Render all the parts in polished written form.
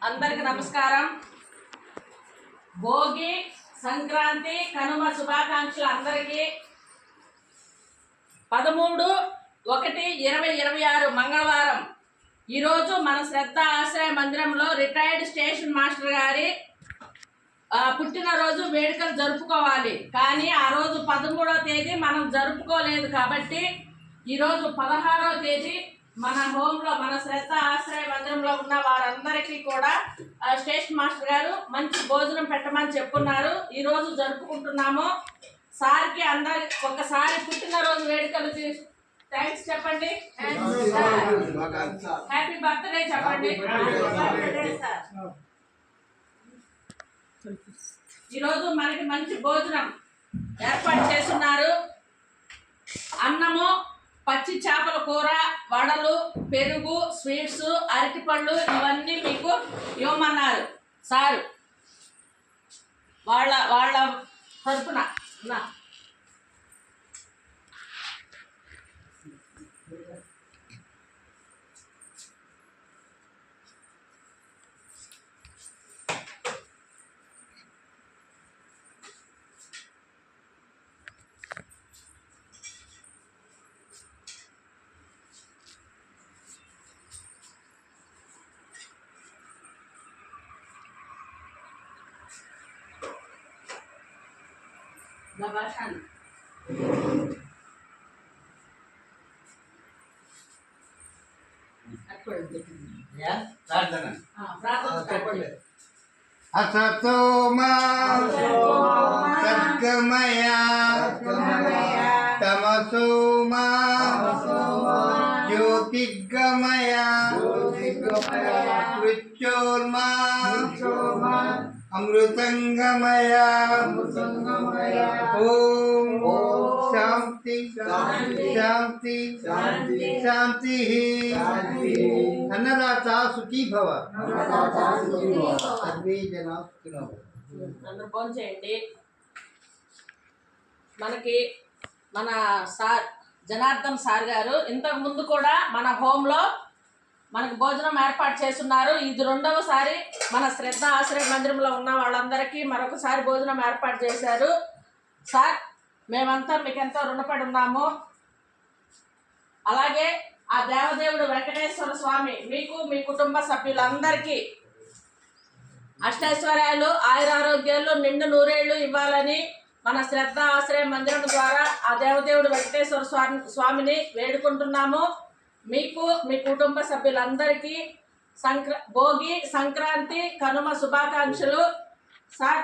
అందరికి నమస్కారం. భోగి, సంక్రాంతి, కనుమ శుభాకాంక్షలు అందరికీ. 13/1/2026 మంగళవారం ఈరోజు మన శ్రద్ధ ఆశ్రయ మందిరంలో రిటైర్డ్ స్టేషన్ మాస్టర్ గారి పుట్టినరోజు వేడుకలు జరుపుకోవాలి. కానీ ఆ రోజు 13వ తేదీ మనం జరుపుకోలేదు కాబట్టి ఈరోజు 16వ తేదీ మన హోమ్లో మన శ్రద్ధ ఆశ్రయ మందిరంలో ఉన్న వారందరికీ కూడా స్టేషన్ మాస్టర్ గారు మంచి భోజనం పెట్టమని చెప్పున్నారు. ఈరోజు జరుపుకుంటున్నాము. సార్కి అందరికి ఒకసారి పుట్టినరోజు వేడుకలు థ్యాంక్స్ చెప్పండి. హ్యాపీ బర్త్డే చెప్పండి. ఈరోజు మనకి మంచి భోజనం ఏర్పాటు చేస్తున్నారు. అన్నము, పచ్చి చేపల కూర, వడలు, పెరుగు, స్వీట్స్, అరటిపళ్ళు ఇవన్నీ మీకు ఇవ్వమన్నారు సారు. వాళ్ళ తరపున Labasan. Ya, pradana. Pradana. Asatoma Satgamaya Tamasoma Jyotirgamaya Mrityolma Amrutangamaya Om Shanti Shanti Shanti Annadata Sukhi Bhava survey జనా సుఖినో భవంతు. అందరూ ఫోన్ చేయండి. మనకి మన సార్ జనార్దన్ సార్ గారు ఇంతకు ముందు కూడా మన హోమ్లో మనకు భోజనం ఏర్పాటు చేస్తున్నారు. ఇది 2వసారి మన శ్రద్ధ ఆశ్రయ మందిరంలో ఉన్న వాళ్ళందరికీ మరొకసారి భోజనం ఏర్పాటు చేశారు. సార్ మేమంతా మీకు ఎంతో రుణపడి ఉన్నాము. అలాగే ఆ దేవదేవుడు వెంకటేశ్వర స్వామి మీకు మీ కుటుంబ సభ్యులందరికీ అష్టైశ్వర్యాలు, ఆయురారోగ్యాలు, నిండు నూరేళ్లు ఇవ్వాలని మన శ్రద్ధ ఆశ్రయ మందిరం ద్వారా ఆ దేవదేవుడు వెంకటేశ్వర స్వామిని వేడుకుంటున్నాము. మీకు మీ కుటుంబ సభ్యులందరికీ భోగి, సంక్రాంతి, కనుమ శుభాకాంక్షలు. సార్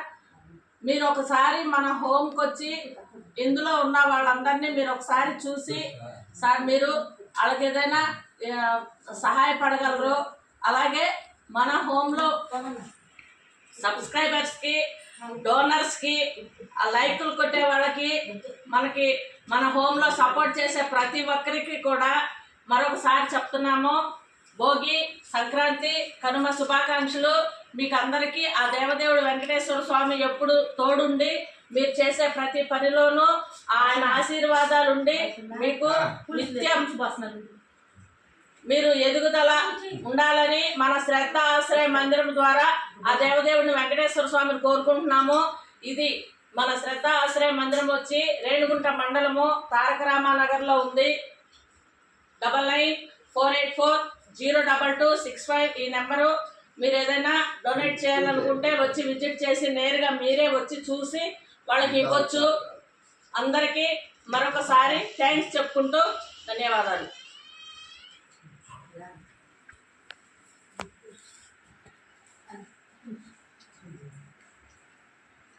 మీరు ఒకసారి మన హోమ్కి వచ్చి ఇందులో ఉన్న వాళ్ళందరినీ మీరు ఒకసారి చూసి సార్ మీరు వాళ్ళకి ఏదైనా సహాయపడగలరు. అలాగే మన హోమ్లో సబ్స్క్రైబర్స్కి, డోనర్స్కి, లైకులు కొట్టే వాళ్ళకి, మనకి మన హోమ్లో సపోర్ట్ చేసే ప్రతి ఒక్కరికి కూడా మరొకసారి చెప్తున్నాము. భోగి, సంక్రాంతి, కనుమ శుభాకాంక్షలు. మీకు అందరికీ ఆ దేవదేవుడు వెంకటేశ్వర స్వామి ఎప్పుడు తోడుండి మీరు చేసే ప్రతి పనిలోనూ ఆయన ఆశీర్వాదాలు ఉండి మీకు నిత్యం మీరు ఎదుగుదల ఉండాలని మన శ్రద్ధ ఆశ్రయ మందిరం ద్వారా ఆ దేవదేవుడిని వెంకటేశ్వర స్వామిని కోరుకుంటున్నాము. ఇది మన శ్రద్ధ ఆశ్రయ మందిరం వచ్చి రేణుగుంట మండలము, తారక రామానగర్లో ఉంది. 9948402265 ఈ నెంబరు. మీరు ఏదైనా డొనేట్ చేయాలనుకుంటే వచ్చి విజిట్ చేసి నేరుగా మీరే వచ్చి చూసి వాళ్ళకి ఇవ్వచ్చు. అందరికీ మరొకసారి థ్యాంక్స్ చెప్పుకుంటూ ధన్యవాదాలు.